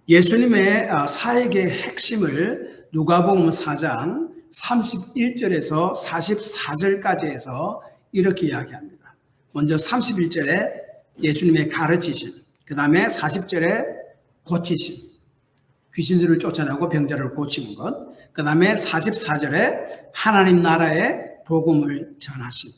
예수님의 사역의 핵심을 누가복음 4장 31절에서 44절까지 해서 이렇게 이야기합니다. 먼저 31절에 예수님의 가르치심, 그 다음에 40절에 고치심, 귀신들을 쫓아내고 병자를 고치는 것, 그 다음에 44절에 하나님 나라의 복음을 전하심.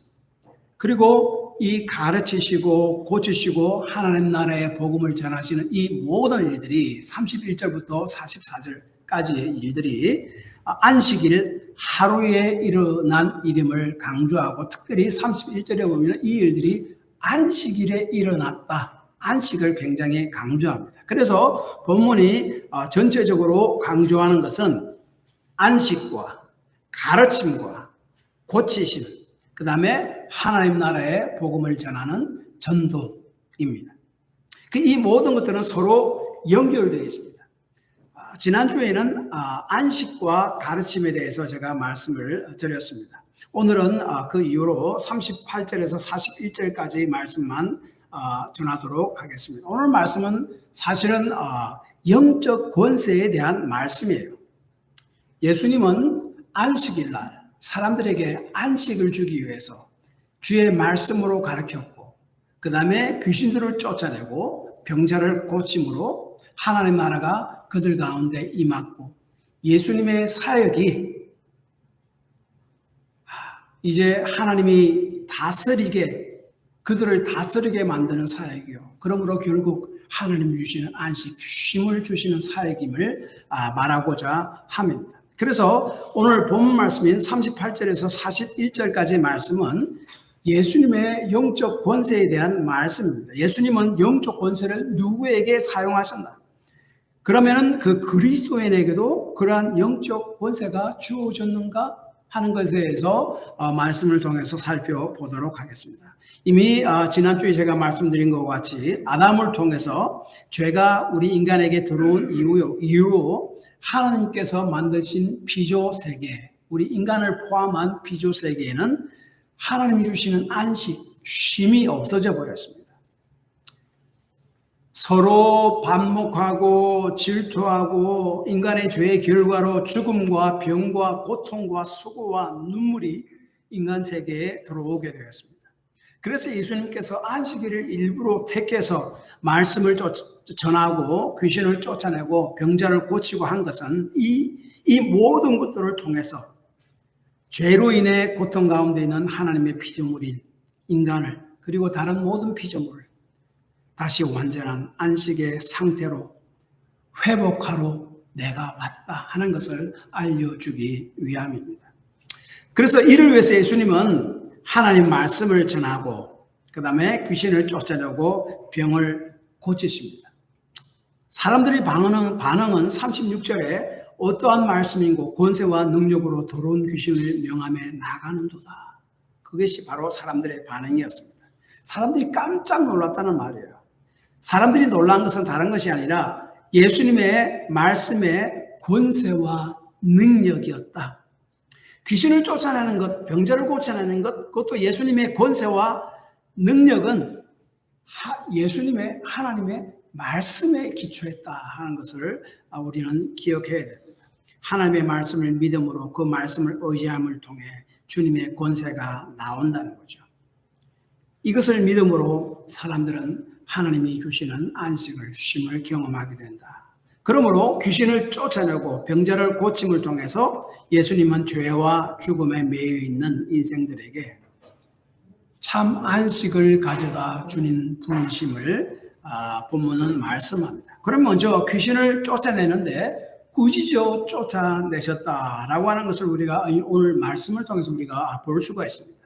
그리고 이 가르치시고 고치시고 하나님 나라의 복음을 전하시는 이 모든 일들이 31절부터 44절까지의 일들이 안식일 하루에 일어난 일임을 강조하고, 특별히 31절에 보면 이 일들이 안식일에 일어났다, 안식을 굉장히 강조합니다. 그래서 본문이 전체적으로 강조하는 것은 안식과 가르침과 고치심, 그 다음에 하나님 나라의 복음을 전하는 전도입니다. 이 모든 것들은 서로 연결되어 있습니다. 지난주에는 안식과 가르침에 대해서 제가 말씀을 드렸습니다. 오늘은 그 이후로 38절에서 41절까지의 말씀만 전하도록 하겠습니다. 오늘 말씀은 사실은 영적 권세에 대한 말씀이에요. 예수님은 안식일 날 사람들에게 안식을 주기 위해서 주의 말씀으로 가르쳤고, 그 다음에 귀신들을 쫓아내고 병자를 고침으로 하나님 나라가 그들 가운데 임했고, 예수님의 사역이 이제 하나님이 그들을 다스리게 만드는 사역이요, 그러므로 결국 하나님 주시는 안식, 쉼을 주시는 사역임을 말하고자 합니다. 그래서 오늘 본문 말씀인 38절에서 41절까지의 말씀은 예수님의 영적 권세에 대한 말씀입니다. 예수님은 영적 권세를 누구에게 사용하셨나? 그러면은 그 그리스도인에게도 그러한 영적 권세가 주어졌는가 하는 것에 대해서 말씀을 통해서 살펴보도록 하겠습니다. 이미 지난주에 제가 말씀드린 것과 같이 아담을 통해서 죄가 우리 인간에게 들어온 이후로 하나님께서 만드신 피조 세계, 우리 인간을 포함한 피조 세계에는 하나님이 주시는 안식, 쉼이 없어져 버렸습니다. 서로 반목하고 질투하고 인간의 죄의 결과로 죽음과 병과 고통과 수고와 눈물이 인간 세계에 들어오게 되었습니다. 그래서 예수님께서 안식일을 일부러 택해서 말씀을 전하고 귀신을 쫓아내고 병자를 고치고 한 것은 이 모든 것들을 통해서 죄로 인해 고통 가운데 있는 하나님의 피조물인 인간을, 그리고 다른 모든 피조물을 다시 완전한 안식의 상태로 회복하러 내가 왔다 하는 것을 알려주기 위함입니다. 그래서 이를 위해서 예수님은 하나님 말씀을 전하고, 그 다음에 귀신을 쫓아내고 병을 고치십니다. 사람들의 반응은 36절에 어떠한 말씀인고 권세와 능력으로 더러운 귀신을 명함에 나가는도다. 그것이 바로 사람들의 반응이었습니다. 사람들이 깜짝 놀랐다는 말이에요. 사람들이 놀란 것은 다른 것이 아니라 예수님의 말씀의 권세와 능력이었다. 귀신을 쫓아내는 것, 병자를 고쳐내는 것, 그것도 예수님의 권세와 능력은 예수님의 하나님의 말씀에 기초했다 하는 것을 우리는 기억해야 됩니다. 하나님의 말씀을 믿음으로 그 말씀을 의지함을 통해 주님의 권세가 나온다는 거죠. 이것을 믿음으로 사람들은 하나님이 주시는 안식을, 쉼을 경험하게 된다. 그러므로 귀신을 쫓아내고 병자를 고침을 통해서 예수님은 죄와 죽음에 매여 있는 인생들에게 참 안식을 가져다 주는 분이심을 본문은 말씀합니다. 그럼 먼저 귀신을 쫓아내는데 꾸짖어 쫓아내셨다라고 하는 것을 우리가 오늘 말씀을 통해서 우리가 볼 수가 있습니다.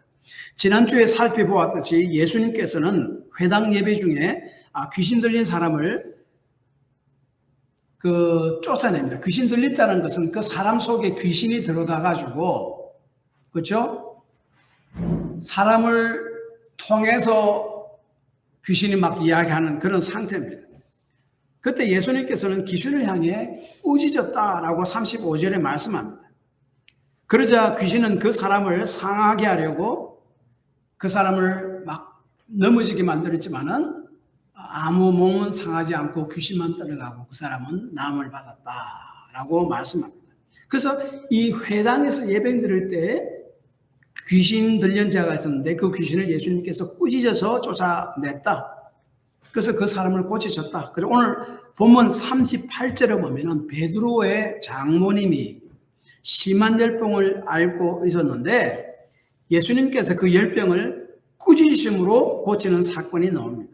지난주에 살펴보았듯이 예수님께서는 회당 예배 중에 귀신 들린 사람을 쫓아냅니다. 귀신 들렸다는 것은 그 사람 속에 귀신이 들어가가지고, 그렇죠? 사람을 통해서 귀신이 막 이야기하는 그런 상태입니다. 그때 예수님께서는 귀신을 향해 꾸짖었다라고 35절에 말씀합니다. 그러자 귀신은 그 사람을 상하게 하려고 그 사람을 막 넘어지게 만들었지만은 아무 몸은 상하지 않고 귀신만 떠나가고 그 사람은 나음을 받았다라고 말씀합니다. 그래서 이 회당에서 예배 드릴 때 귀신 들린 자가 있었는데 그 귀신을 예수님께서 꾸짖어서 쫓아냈다. 그래서 그 사람을 고치셨다. 그리고 오늘 본문 38절에 보면은 베드로의 장모님이 심한 열병을 앓고 있었는데 예수님께서 그 열병을 꾸짖으심으로 고치는 사건이 나옵니다.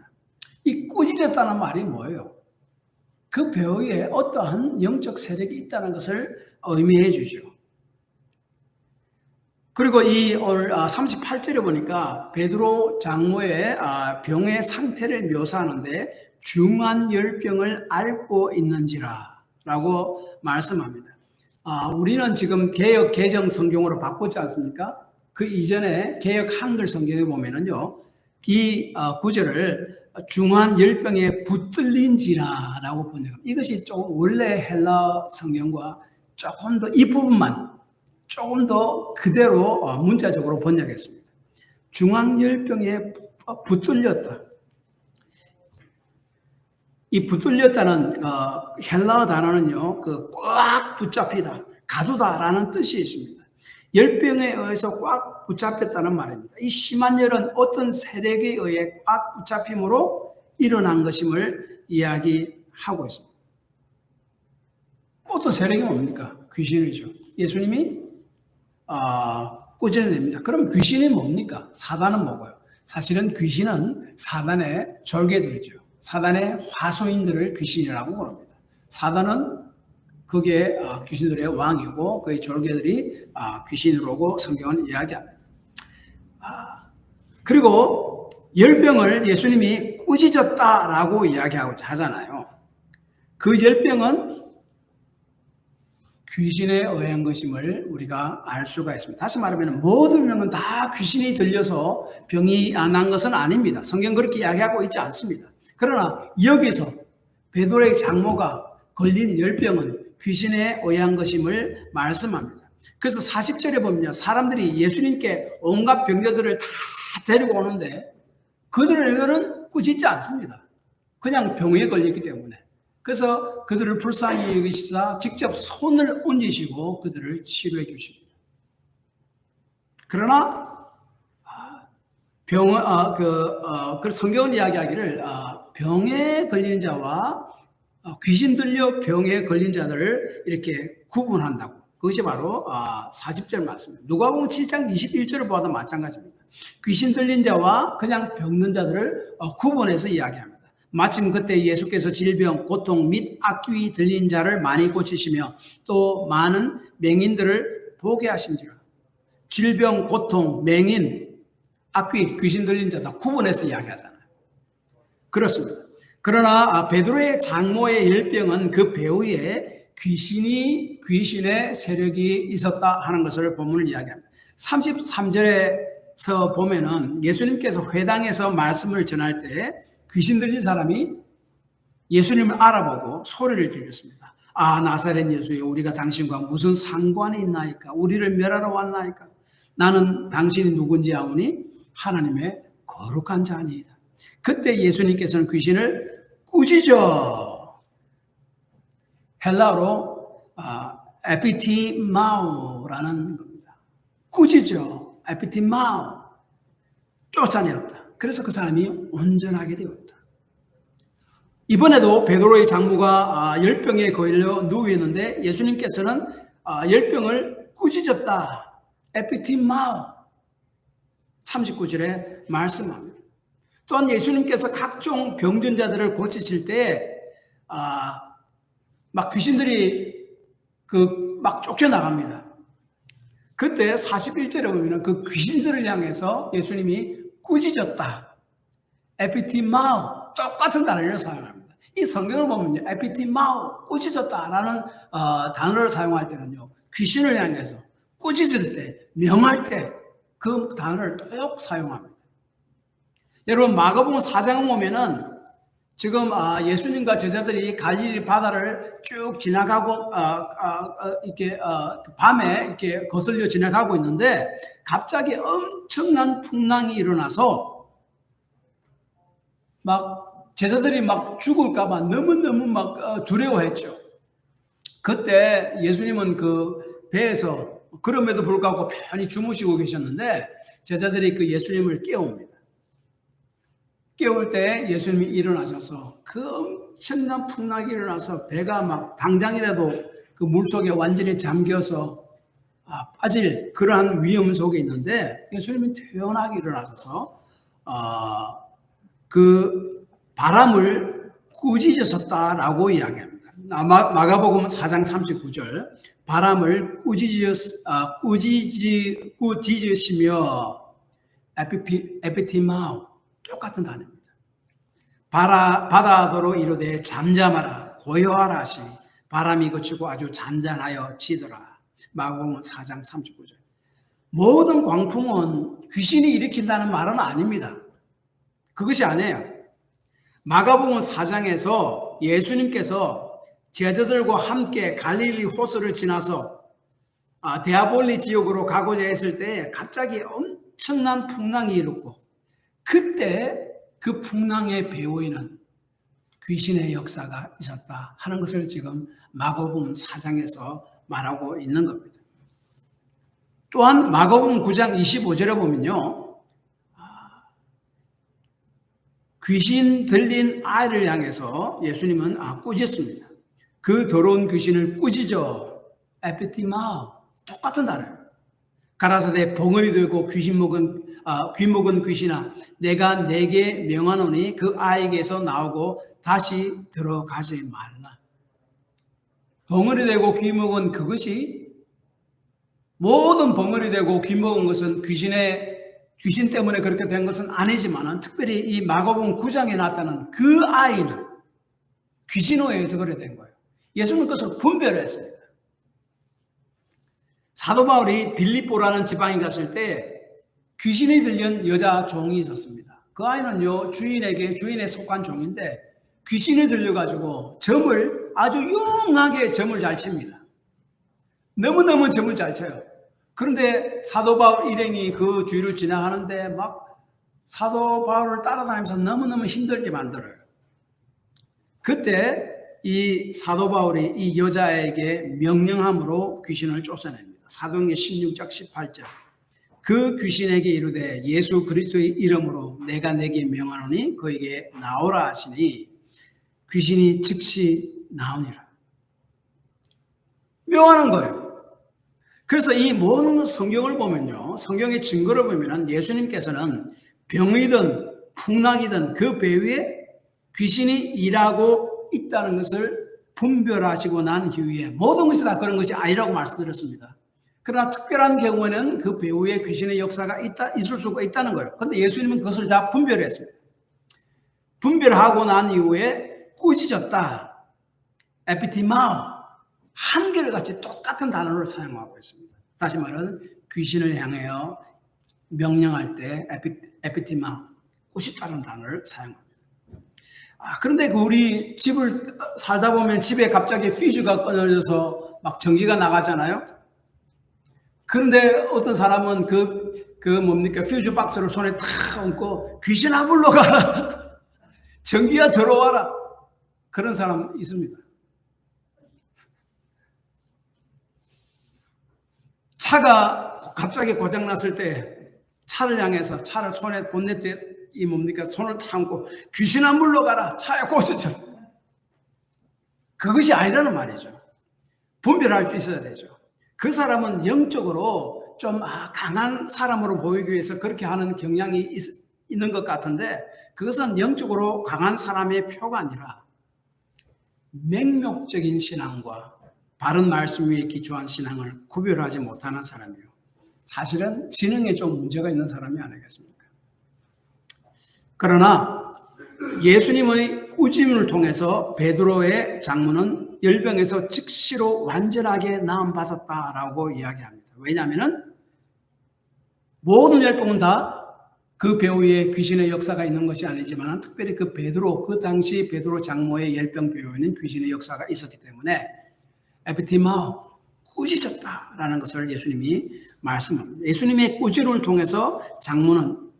이 꾸짖었다는 말이 뭐예요? 그 배우에 어떠한 영적 세력이 있다는 것을 의미해 주죠. 그리고 이 오늘 38절에 보니까 베드로 장모의 병의 상태를 묘사하는데 중한 열병을 앓고 있는지라 라고 말씀합니다. 우리는 지금 개역 개정 성경으로 바꿨지 않습니까? 그 이전에 개역 한글 성경에 보면은요, 이 구절을 중한 열병에 붙들린지라 라고 번역합니다. 이것이 좀 원래 헬라 성경과 조금 더 이 부분만 조금 더 그대로 문자적으로 번역했습니다. 중앙열병에 붙들렸다. 이 붙들렸다는 헬라어 단어는요, 꽉 붙잡히다, 가두다라는 뜻이 있습니다. 열병에 의해서 꽉 붙잡혔다는 말입니다. 이 심한 열은 어떤 세력에 의해 꽉 붙잡힘으로 일어난 것임을 이야기하고 있습니다. 어떤 세력이 뭡니까? 귀신이죠. 예수님이 꾸짖어냅니다. 그럼 귀신이 뭡니까? 사단은 뭐고요? 사실은 귀신은 사단의 졸개들이죠. 사단의 화소인들을 귀신이라고 부릅니다. 사단은 그게 귀신들의 왕이고 그의 졸개들이 귀신으로고 성경은 이야기합니다. 그리고 열병을 예수님이 꾸짖었다라고 이야기하고 하잖아요. 그 열병은 귀신에 의한 것임을 우리가 알 수가 있습니다. 다시 말하면 모든 병은 다 귀신이 들려서 병이 난 것은 아닙니다. 성경 그렇게 이야기하고 있지 않습니다. 그러나 여기서 베드로의 장모가 걸린 열병은 귀신에 의한 것임을 말씀합니다. 그래서 40절에 보면요, 사람들이 예수님께 온갖 병자들을 다 데리고 오는데 그들에게는 꾸짖지 않습니다. 그냥 병에 걸렸기 때문에. 그래서 그들을 불쌍히 여기시사 직접 손을 얹으시고 그들을 치료해 주십니다. 그러나 그 성경은 이야기하기를 병에 걸린 자와 귀신 들려 병에 걸린 자들을 이렇게 구분한다고. 그것이 바로 40절 말씀입니다. 누가복음 7장 21절을 보아도 마찬가지입니다. 귀신 들린 자와 그냥 병든 자들을 구분해서 이야기합니다. 마침 그때 예수께서 질병, 고통 및 악귀 들린 자를 많이 고치시며 또 많은 맹인들을 보게 하심지라. 질병, 고통, 맹인, 악귀, 귀신 들린 자 다 구분해서 이야기하잖아요. 그렇습니다. 그러나 베드로의 장모의 열병은 그 배후에 귀신의 세력이 있었다 하는 것을 본문을 이야기합니다. 33절에서 보면은 예수님께서 회당에서 말씀을 전할 때 귀신 들린 사람이 예수님을 알아보고 소리를 질렀습니다. 나사렛 예수여, 우리가 당신과 무슨 상관이 있나이까? 우리를 멸하러 왔나이까? 나는 당신이 누군지 아오니 하나님의 거룩한 자니이다. 그때 예수님께서는 귀신을 꾸짖어, 헬라어로 에피티마우라는 겁니다. 꾸짖어, 에피티마우, 쫓아내었다. 그래서 그 사람이 온전하게 되었다. 이번에도 베드로의 장모가 열병에 걸려 누워 있는데 예수님께서는 열병을 꾸짖었다. 에피티마우 39절에 말씀합니다. 또한 예수님께서 각종 병든 자들을 고치실 때 막 귀신들이 막 쫓겨나갑니다. 그때 41절에 보면 그 귀신들을 향해서 예수님이 꾸짖었다. 에피티마우, 똑같은 단어를 사용합니다. 이 성경을 보면요, 에피티마우, 꾸짖었다라는 단어를 사용할 때는요, 귀신을 향해서 꾸짖을 때, 명할 때 그 단어를 똑 사용합니다. 여러분 마가복음 4장을 보면은 지금 예수님과 제자들이 갈릴리 바다를 쭉 지나가고 이렇게 밤에 이렇게 거슬려 지나가고 있는데 갑자기 엄청난 풍랑이 일어나서 막 제자들이 막 죽을까봐 너무너무 막 두려워했죠. 그때 예수님은 그 배에서 그럼에도 불구하고 편히 주무시고 계셨는데 제자들이 그 예수님을 깨웁니다. 깨울 때 예수님이 일어나셔서 그 엄청난 풍랑이 일어나서 배가 막 당장이라도 그 물속에 완전히 잠겨서 빠질 그러한 위험 속에 있는데 예수님이 태연하게 일어나셔서 그 바람을 꾸짖으셨다라고 이야기합니다. 마가복음 4장 39절 바람을 꾸짖으시며 에피티마우 똑같은 단어입니다. 바다더러 이르되 잠잠하라 고요하라 하시니 바람이 그치고 아주 잔잔하여 치더라. 마가복음 4장 39절. 모든 광풍은 귀신이 일으킨다는 말은 아닙니다. 그것이 아니에요. 마가복음 4장에서 예수님께서 제자들과 함께 갈릴리 호수를 지나서 데아볼리 지역으로 가고자 했을 때 갑자기 엄청난 풍랑이 일었고 그때 그 풍랑의 배후에는 귀신의 역사가 있었다 하는 것을 지금 마가복음 4장에서 말하고 있는 겁니다. 또한 마가복음 9장 25절에 보면요. 귀신 들린 아이를 향해서 예수님은 꾸짖습니다. 그 더러운 귀신을 꾸짖어 에피티마우 똑같은 단어예요. 가라사대 벙어리 되고 귀 먹은 귀신아 내가 내게 명하노니 그 아이에게서 나오고 다시 들어가지 말라. 벙어리 되고 귀 먹은 그것이 모든 벙어리 되고 귀 먹은 것은 귀신 때문에 그렇게 된 것은 아니지만 특별히 이 마가복음 9장에 나타난 그 아이는 귀신에 의해서 그래 된 거예요. 예수님은 그것을 분별했습니다. 사도 바울이 빌립보라는 지방에 갔을 때 귀신이 들린 여자 종이 있었습니다. 그 아이는요 주인에 속한 종인데 귀신이 들려가지고 아주 용하게 점을 잘 칩니다. 너무너무 점을 잘 쳐요. 그런데 사도 바울 일행이 그 주위를 지나가는데 막 사도 바울을 따라다니면서 너무너무 힘들게 만들어요. 그때 이 사도 바울이 이 여자에게 명령함으로 귀신을 쫓아냅니다. 사도행전 16장 18절. 그 귀신에게 이르되 예수 그리스도의 이름으로 내가 내게 명하노니 그에게 나오라 하시니 귀신이 즉시 나오니라. 명하는 거예요. 그래서 이 모든 성경을 보면요. 성경의 증거를 보면 예수님께서는 병이든 풍랑이든 그 배후에 귀신이 일하고 있다는 것을 분별하시고 난 이후에 모든 것이 다 그런 것이 아니라고 말씀드렸습니다. 그러나 특별한 경우에는 그 배후에 귀신의 역사가 있을 수가 있다는 거예요. 그런데 예수님은 그것을 다 분별했습니다. 분별하고 난 이후에 꾸짖었다. 에피티마우. 한결같이 똑같은 단어를 사용하고 있습니다. 다시 말하면 귀신을 향하여 명령할 때 에피티마우. 꾸짖다는 단어를 사용합니다. 그런데 우리 집을 살다 보면 집에 갑자기 퓨즈가 끊어져서 막 전기가 나가잖아요. 그런데 어떤 사람은 퓨즈 박스를 손에 탁 얹고 귀신아 물러가라. 전기가 들어와라. 그런 사람 있습니다. 차가 갑자기 고장났을 때 차를 향해서 차를 손에 본네트에 손을 탁 얹고 귀신아 물러가라. 차에 고쳐져. 그것이 아니라는 말이죠. 분별할 수 있어야 되죠. 그 사람은 영적으로 좀 강한 사람으로 보이기 위해서 그렇게 하는 경향이 있는 것 같은데 그것은 영적으로 강한 사람의 표가 아니라 맹목적인 신앙과 바른 말씀 위에 기초한 신앙을 구별하지 못하는 사람이요. 사실은 지능에 좀 문제가 있는 사람이 아니겠습니까? 그러나 예수님의 꾸짐을 통해서 베드로의 장모는 열병에서 즉시로 완전하게 나음받았다라고 이야기합니다. 왜냐하면 모든 열병은 다 그 배후에 귀신의 역사가 있는 것이 아니지만 특별히 그 당시 베드로 장모의 열병 배후에는 귀신의 역사가 있었기 때문에 에피티마우 꾸짖었다라는 것을 예수님이 말씀합니다. 예수님의 꾸짖음을 통해서 장모는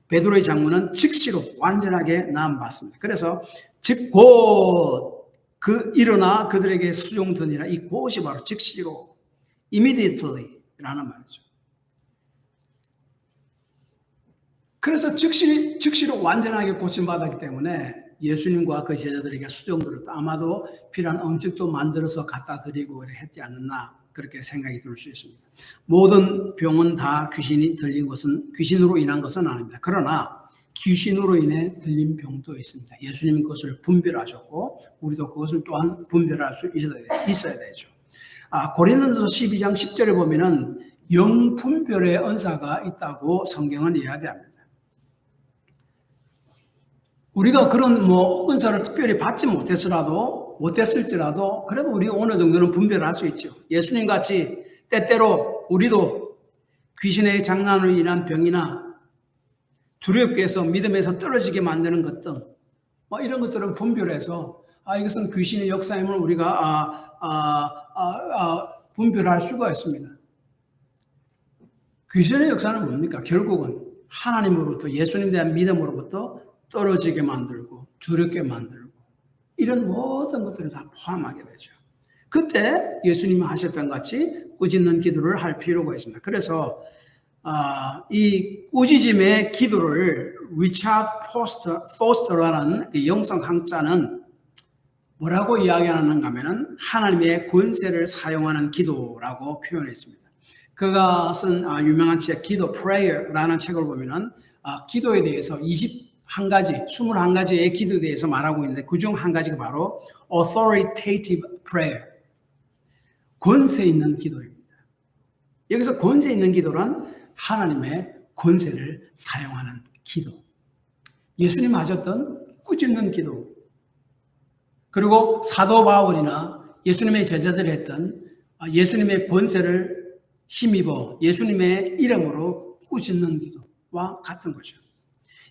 베드로의 장문은 즉시로 완전하게 나음받습니다. 그래서 즉 곧 그 일어나 그들에게 수종드니라. 이 곧이 바로 즉시로 immediately라는 말이죠. 그래서 즉시로 완전하게 고침받았기 때문에 예수님과 그 제자들에게 수종들었다. 아마도 필요한 음식도 만들어서 갖다 드리고 했지 않았나 그렇게 생각이 들 수 있습니다. 모든 병은 다 귀신이 들린 것은 귀신으로 인한 것은 아닙니다. 그러나 귀신으로 인해 들린 병도 있습니다. 예수님은 그것을 분별하셨고 우리도 그것을 또한 분별할 수 있어야 되죠. 고린도서 12장 10절에 보면은 영분별의 은사가 있다고 성경은 이야기합니다. 우리가 그런 은사를 특별히 받지 못했을지라도 그래도 우리가 어느 정도는 분별할 수 있죠. 예수님 같이 때때로 우리도 귀신의 장난으로 인한 병이나 두렵게 해서 믿음에서 떨어지게 만드는 것 등 이런 것들을 분별해서 이것은 귀신의 역사임을 우리가 분별할 수가 있습니다. 귀신의 역사는 뭡니까? 결국은 하나님으로부터 예수님에 대한 믿음으로부터 떨어지게 만들고 두렵게 만들고 이런 모든 것들을 다 포함하게 되죠. 그때 예수님이 하셨던 같이 꾸짖는 기도를 할 필요가 있습니다. 그래서 이 꾸짖음의 기도를 리차드 포스터라는 영성 학자는 뭐라고 이야기하는가 하면은 하나님의 권세를 사용하는 기도라고 표현했습니다. 그가 쓴 유명한 책 기도 Prayer라는 책을 보면은 기도에 대해서 21가지의 기도에 대해서 말하고 있는데 그중 한 가지가 바로 authoritative prayer, 권세 있는 기도입니다. 여기서 권세 있는 기도란 하나님의 권세를 사용하는 기도. 예수님 하셨던 꾸짖는 기도. 그리고 사도 바울이나 예수님의 제자들이 했던 예수님의 권세를 힘입어 예수님의 이름으로 꾸짖는 기도와 같은 거죠.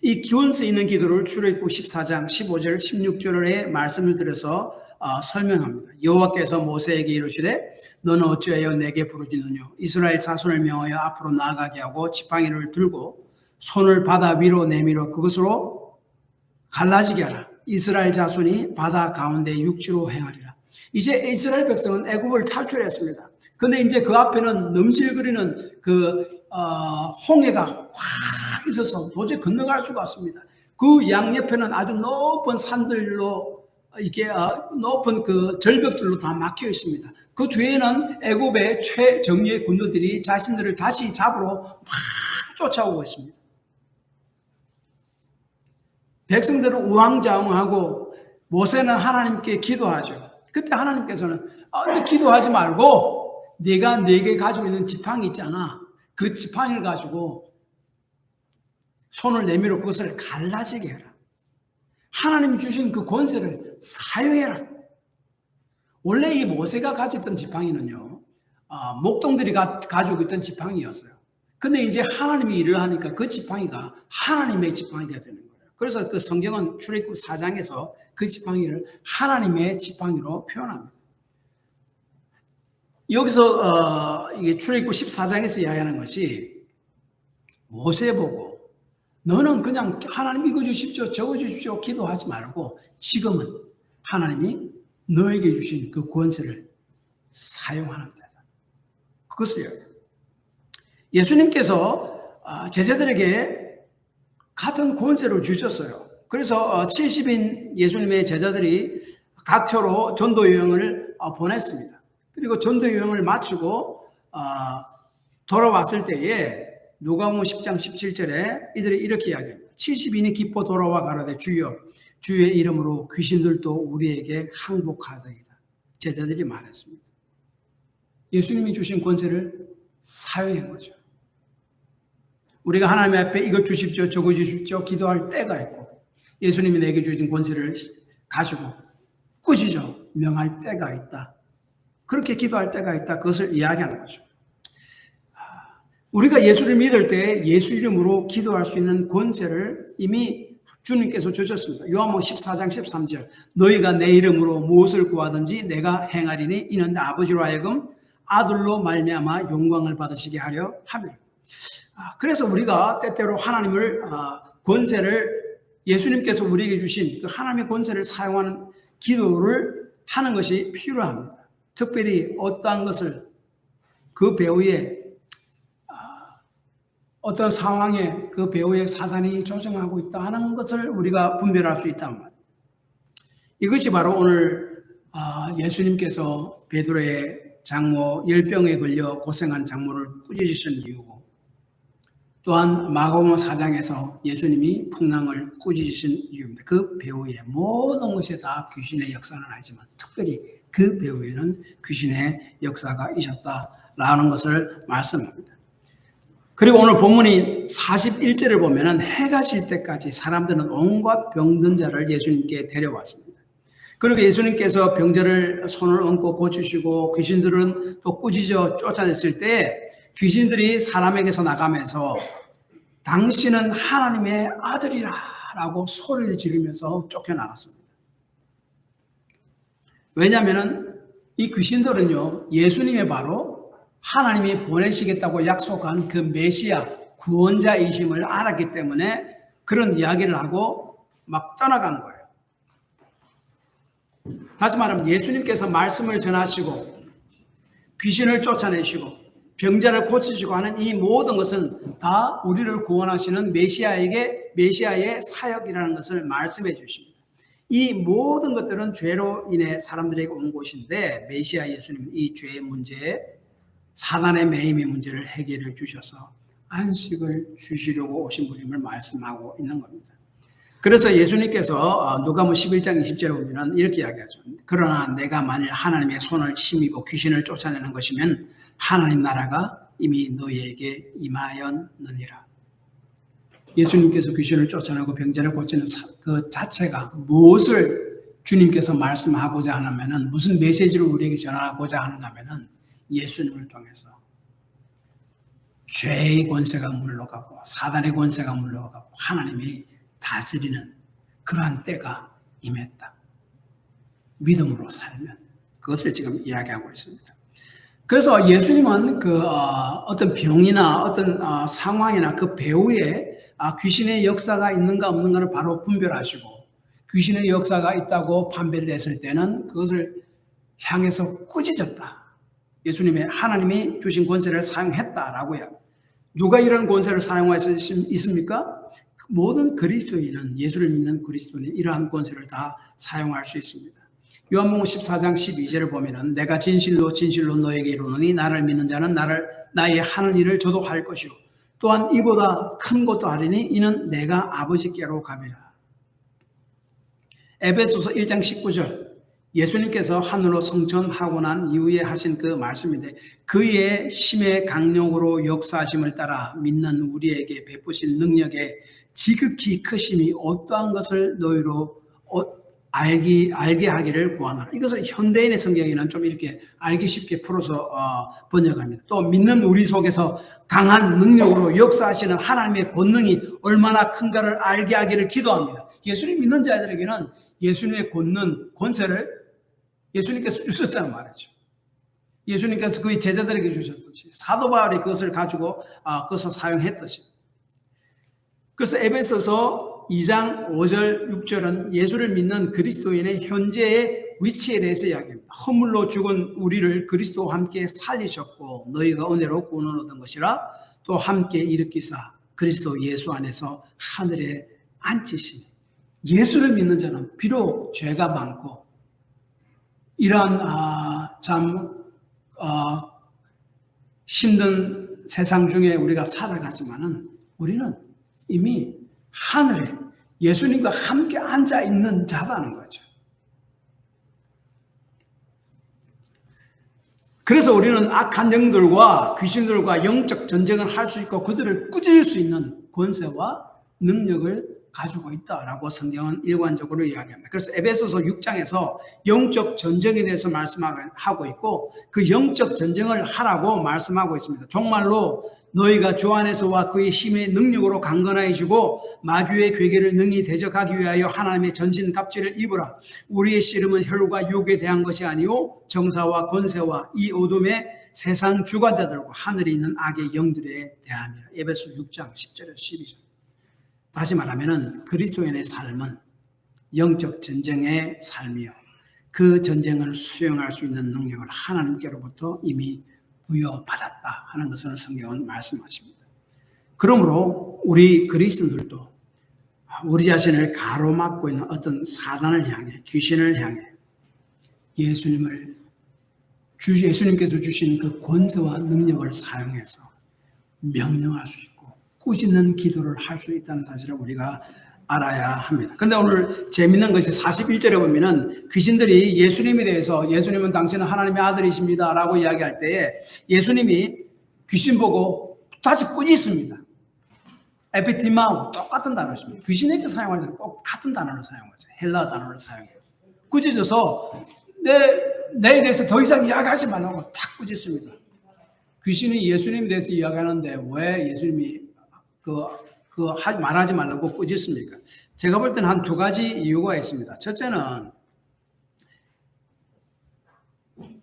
이 권세 있는 기도를 출애굽기 14장 15절 16절의 말씀을 들어서 설명합니다. 여호와께서 모세에게 이르시되 너는 어찌하여 내게 부르짖느냐 이스라엘 자손을 명하여 앞으로 나아가게 하고 지팡이를 들고 손을 바다 위로 내밀어 그것으로 갈라지게 하라. 이스라엘 자손이 바다 가운데 육지로 행하리라. 이제 이스라엘 백성은 애굽을 탈출했습니다. 근데 이제 그 앞에는 넘실거리는 홍해가 확 있어서 도저히 건너갈 수가 없습니다. 그 양옆에는 아주 높은 산들로 이렇게 높은 그 절벽들로 다 막혀 있습니다. 그 뒤에는 애굽의 최정예의 군도들이 자신들을 다시 잡으러 막 쫓아오고 있습니다. 백성들은 우왕좌왕하고 모세는 하나님께 기도하죠. 그때 하나님께서는 기도하지 말고 네가 내게 가지고 있는 지팡이 있잖아. 그 지팡이를 가지고 손을 내밀어 그것을 갈라지게 해라. 하나님이 주신 그 권세를 사용해라. 원래 이 모세가 가졌던 지팡이는요, 목동들이 가지고 있던 지팡이였어요. 근데 이제 하나님이 일을 하니까 그 지팡이가 하나님의 지팡이가 되는 거예요. 그래서 그 성경은 출애굽 4장에서 그 지팡이를 하나님의 지팡이로 표현합니다. 여기서 이게 출애굽 14장에서 이야기하는 것이 모세 보고 너는 그냥 하나님 이거 주십시오 저거 주십시오 기도하지 말고 지금은 하나님이 너에게 주신 그 권세를 사용하는 데다. 그것을요. 예수님께서 제자들에게 같은 권세를 주셨어요. 그래서 70인 예수님의 제자들이 각처로 전도 여행을 보냈습니다. 그리고 전도 여행을 마치고 돌아왔을 때에 누가복음 10장 17절에 이들이 이렇게 이야기합니다. 70인이 기뻐 돌아와 가로되 주여 주의 이름으로 귀신들도 우리에게 항복하더이다. 제자들이 말했습니다. 예수님이 주신 권세를 사용한 거죠. 우리가 하나님 앞에 이것 주십시오 저거 주십시오 기도할 때가 있고 예수님이 내게 주신 권세를 가지고 꾸짖어 명할 때가 있다. 그렇게 기도할 때가 있다. 그것을 이야기하는 거죠. 우리가 예수를 믿을 때 예수 이름으로 기도할 수 있는 권세를 이미 주님께서 주셨습니다. 요한복음 14장 13절 너희가 내 이름으로 무엇을 구하든지 내가 행하리니 이는 아버지로 하여금 아들로 말미암아 영광을 받으시게 하려 함이라. 그래서 우리가 때때로 하나님을 권세를 예수님께서 우리에게 주신 그 하나님의 권세를 사용하는 기도를 하는 것이 필요합니다. 특별히 어떠한 것을 그 배후에 어떤 상황에 그 배후에 사단이 조정하고 있다 하는 것을 우리가 분별할 수 있단 말이에요. 이것이 바로 오늘 예수님께서 베드로의 장모 열병에 걸려 고생한 장모를 꾸짖으신 이유고, 또한 마가복음 4장에서 예수님이 풍랑을 꾸짖으신 이유입니다. 그 배후에 모든 것이 다 귀신의 역사는 아니지만 특별히 그 배후에는 귀신의 역사가 있었다라는 것을 말씀합니다. 그리고 오늘 본문이 41절을 보면은 해가 질 때까지 사람들은 온갖 병든 자를 예수님께 데려왔습니다. 그리고 예수님께서 병자를 손을 얹고 고치시고 귀신들은 또 꾸짖어 쫓아냈을 때 귀신들이 사람에게서 나가면서 당신은 하나님의 아들이라 라고 소리를 지르면서 쫓겨나갔습니다. 왜냐하면 이 귀신들은요, 예수님의 바로 하나님이 보내시겠다고 약속한 그 메시아 구원자이심을 알았기 때문에 그런 이야기를 하고 막 떠나간 거예요. 다시 말하면 예수님께서 말씀을 전하시고 귀신을 쫓아내시고 병자를 고치시고 하는 이 모든 것은 다 우리를 구원하시는 메시아의 사역이라는 것을 말씀해 주십니다. 이 모든 것들은 죄로 인해 사람들에게 온 것인데 메시아 예수님은 이 죄의 문제, 사단의 매임의 문제를 해결해 주셔서 안식을 주시려고 오신 분임을 말씀하고 있는 겁니다. 그래서 예수님께서 누가복음 11장 20절에 보면 이렇게 이야기하죠. 그러나 내가 만일 하나님의 손을 힘입어 귀신을 쫓아내는 것이면 하나님 나라가 이미 너희에게 임하였느니라. 예수님께서 귀신을 쫓아내고 병자를 고치는 그 자체가 무엇을 주님께서 말씀하고자 하냐면은 무슨 메시지를 우리에게 전하고자 하는가 하면은 예수님을 통해서 죄의 권세가 물러가고 사단의 권세가 물러가고 하나님이 다스리는 그러한 때가 임했다. 믿음으로 살면 그것을 지금 이야기하고 있습니다. 그래서 예수님은 그 어떤 병이나 어떤 상황이나 그 배후에 귀신의 역사가 있는가 없는가를 바로 분별하시고 귀신의 역사가 있다고 판별을 했을 때는 그것을 향해서 꾸짖었다. 예수님의 하나님이 주신 권세를 사용했다라고요. 누가 이런 권세를 사용할 수 있습니까? 모든 그리스도인은 예수를 믿는 그리스도인은 이러한 권세를 다 사용할 수 있습니다. 요한복음 14장 12절을 보면은 내가 진실로 진실로 너에게 이르노니 나를 믿는 자는 나의 하는 일을 저도 할 것이요 또한 이보다 큰 것도 하리니 이는 내가 아버지께로 가리라. 에베소서 1장 19절 예수님께서 하늘로 승천하고 난 이후에 하신 그 말씀인데 그의 힘의 강력으로 역사하심을 따라 믿는 우리에게 베푸신 능력에 지극히 크심이 어떠한 것을 너희로 알게 하기를 구하노라. 이것을 현대인의 성경에는 좀 이렇게 알기 쉽게 풀어서 번역합니다. 또 믿는 우리 속에서 강한 능력으로 역사하시는 하나님의 권능이 얼마나 큰가를 알게 하기를 기도합니다. 예수님 믿는 자들에게는 예수님의 권세를 예수님께서 주셨다는 말이죠. 예수님께서 그의 제자들에게 주셨듯이 사도 바울이 그것을 가지고 그것을 사용했듯이. 그래서 에베소서 2장 5절 6절은 예수를 믿는 그리스도인의 현재의 위치에 대해서 이야기합니다. 허물로 죽은 우리를 그리스도와 함께 살리셨고 너희가 은혜로 구원을 얻은 것이라 또 함께 일으키사 그리스도 예수 안에서 하늘에 앉히시니. 예수를 믿는 자는 비록 죄가 많고 이러한 힘든 세상 중에 우리가 살아가지만은 우리는 이미 하늘에 예수님과 함께 앉아 있는 자라는 거죠. 그래서 우리는 악한 영들과 귀신들과 영적 전쟁을 할 수 있고 그들을 꾸짖을 수 있는 권세와 능력을 가지고 있다라고 성경은 일관적으로 이야기합니다. 그래서 에베소서 6장에서 영적 전쟁에 대해서 말씀하고 있고 그 영적 전쟁을 하라고 말씀하고 있습니다. 정말로 너희가 주 안에서와 그의 힘의 능력으로 강건해지고 마귀의 괴계를 능히 대적하기 위하여 하나님의 전신갑주를 입으라. 우리의 씨름은 혈과 육에 대한 것이 아니요 정사와 권세와 이 어둠의 세상 주관자들과 하늘에 있는 악의 영들에 대함이라. 에베소 6장 10절에서 12절. 다시 말하면 그리스도인의 삶은 영적 전쟁의 삶이요. 그 전쟁을 수행할 수 있는 능력을 하나님께로부터 이미 부여받았다 하는 것을 성경은 말씀하십니다. 그러므로 우리 그리스도인들도 우리 자신을 가로막고 있는 어떤 사단을 향해, 귀신을 향해 예수님께서 주신 그 권세와 능력을 사용해서 명령할 수 있고 꾸짖는 기도를 할 수 있다는 사실을 우리가 알아야 합니다. 그런데 오늘 재밌는 것이 41절에 보면은 귀신들이 예수님에 대해서 예수님은 당신은 하나님의 아들이십니다 라고 이야기할 때에 예수님이 귀신 보고 다시 꾸짖습니다. 에피티마우 똑같은 단어입니다. 귀신에게 사용할 때는 꼭 같은 단어를 사용하세요. 헬라 단어를 사용해요. 꾸짖어서 내에 대해서 더 이상 이야기하지 말라고 탁 꾸짖습니다. 귀신이 예수님에 대해서 이야기하는데 왜 예수님이 말하지 말라고 꾸짖습니까? 제가 볼 때는 한 두 가지 이유가 있습니다. 첫째는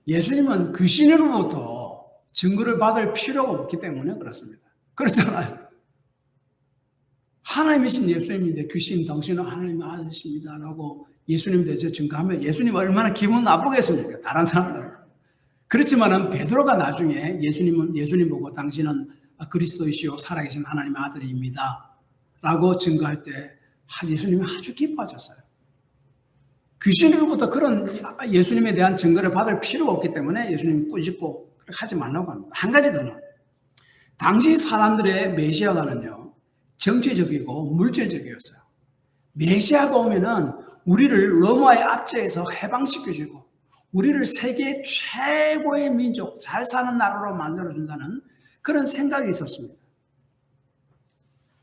예수님은 귀신으로부터 증거를 받을 필요가 없기 때문에 그렇습니다. 그렇잖아요. 하나님이신 예수님인데 귀신 당신은 하나님의 아들이십니다 라고 예수님에 대해서 증거하면 예수님 얼마나 기분 나쁘겠습니까? 다른 사람들. 그렇지만은 베드로가 나중에 예수님 보고 당신은 그리스도이시오 살아계신 하나님의 아들입니다 라고 증거할 때 예수님이 아주 기뻐하셨어요. 귀신으로부터 그런 예수님에 대한 증거를 받을 필요가 없기 때문에 예수님이 꾸짖고 그렇게 하지 말라고 합니다. 한 가지 더는 당시 사람들의 메시아가는요 정치적이고 물질적이었어요. 메시아가 오면은 우리를 로마의 압제에서 해방시켜주고 우리를 세계 최고의 민족, 잘 사는 나라로 만들어준다는 그런 생각이 있었습니다.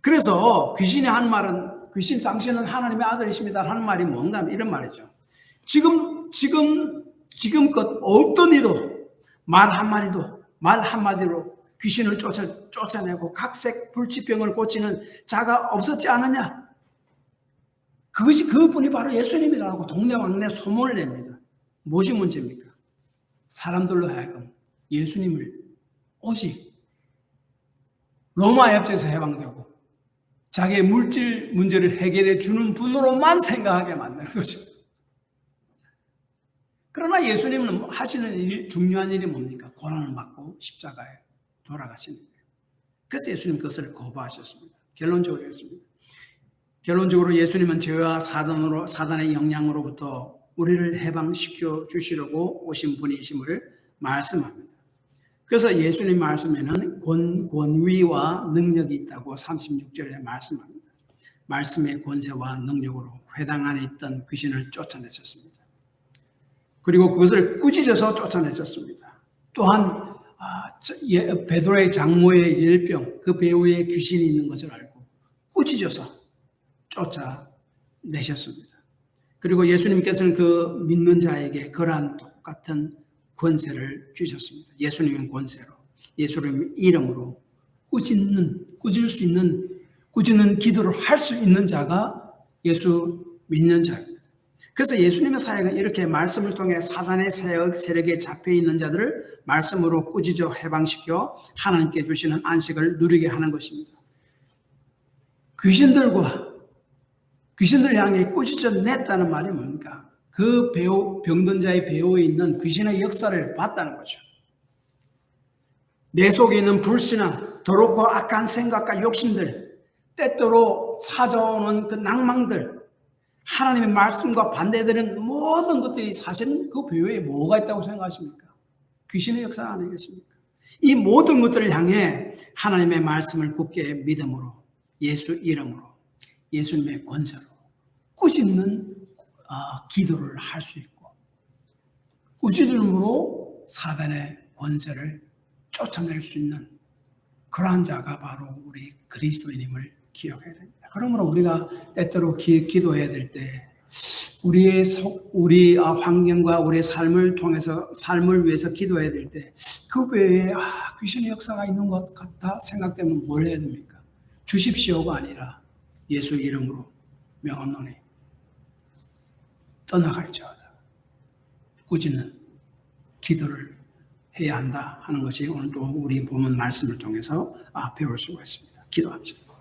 그래서 귀신이 한 말은 귀신 당신은 하나님의 아들이십니다 하는 말이 뭔가 이런 말이죠. 지금껏 어떤 이도 말 한마디로 귀신을 쫓아내고 각색 불치병을 고치는 자가 없었지 않느냐? 그분이 바로 예수님이라고 동네방네 소문을 냅니다. 무엇이 문제입니까? 사람들로 하여금 예수님을 오직 로마의 압제에서 해방되고 자기의 물질 문제를 해결해 주는 분으로만 생각하게 만드는 거죠. 그러나 예수님은 하시는 중요한 일이 뭡니까? 고난을 받고 십자가에 돌아가시는 거예요. 그래서 예수님 그것을 거부하셨습니다. 결론적으로 예수님은 죄와 사단의 영향으로부터 우리를 해방시켜 주시려고 오신 분이심을 말씀합니다. 그래서 예수님 말씀에는 권위와 능력이 있다고 36절에 말씀합니다. 말씀의 권세와 능력으로 회당 안에 있던 귀신을 쫓아내셨습니다. 그리고 그것을 꾸짖어서 쫓아내셨습니다. 또한 베드로의 장모의 열병, 그 배후에 귀신이 있는 것을 알고 꾸짖어서 쫓아내셨습니다. 그리고 예수님께서는 그 믿는 자에게 그러한 똑같은 권세를 주셨습니다. 예수님의 권세로, 예수님의 이름으로 꾸짖는 기도를 할 수 있는 자가 예수 믿는 자입니다. 그래서 예수님의 사역은 이렇게 말씀을 통해 사단의 세력에 잡혀있는 자들을 말씀으로 꾸짖어 해방시켜 하나님께 주시는 안식을 누리게 하는 것입니다. 귀신들 향해 꾸짖어 냈다는 말이 뭡니까? 그 병든 자의 배후에 있는 귀신의 역사를 봤다는 거죠. 내 속에 있는 불신앙, 더럽고 악한 생각과 욕심들, 때때로 찾아오는 그 낭망들, 하나님의 말씀과 반대되는 모든 것들이 사실은 그 배후에 뭐가 있다고 생각하십니까? 귀신의 역사 아니겠습니까? 이 모든 것들을 향해 하나님의 말씀을 굳게 믿음으로, 예수 이름으로, 예수님의 권세로 꾸짖는 기도를 할 수 있고 꾸짖음으로 사단의 권세를 쫓아낼 수 있는 그러한 자가 바로 우리 그리스도인임을 기억해야 됩니다. 그러므로 우리가 때때로 기도해야 될 때 우리 환경과 우리의 삶을 통해서 삶을 위해서 기도해야 될 때 그 외에 귀신의 역사가 있는 것 같다 생각되면 뭘 해야 됩니까? 주십시오가 아니라 예수 이름으로 명하노니 떠나갈지어다. 꾸짖는 기도를 해야 한다 하는 것이 오늘도 우리 본문 말씀을 통해서 배울 수가 있습니다. 기도합시다.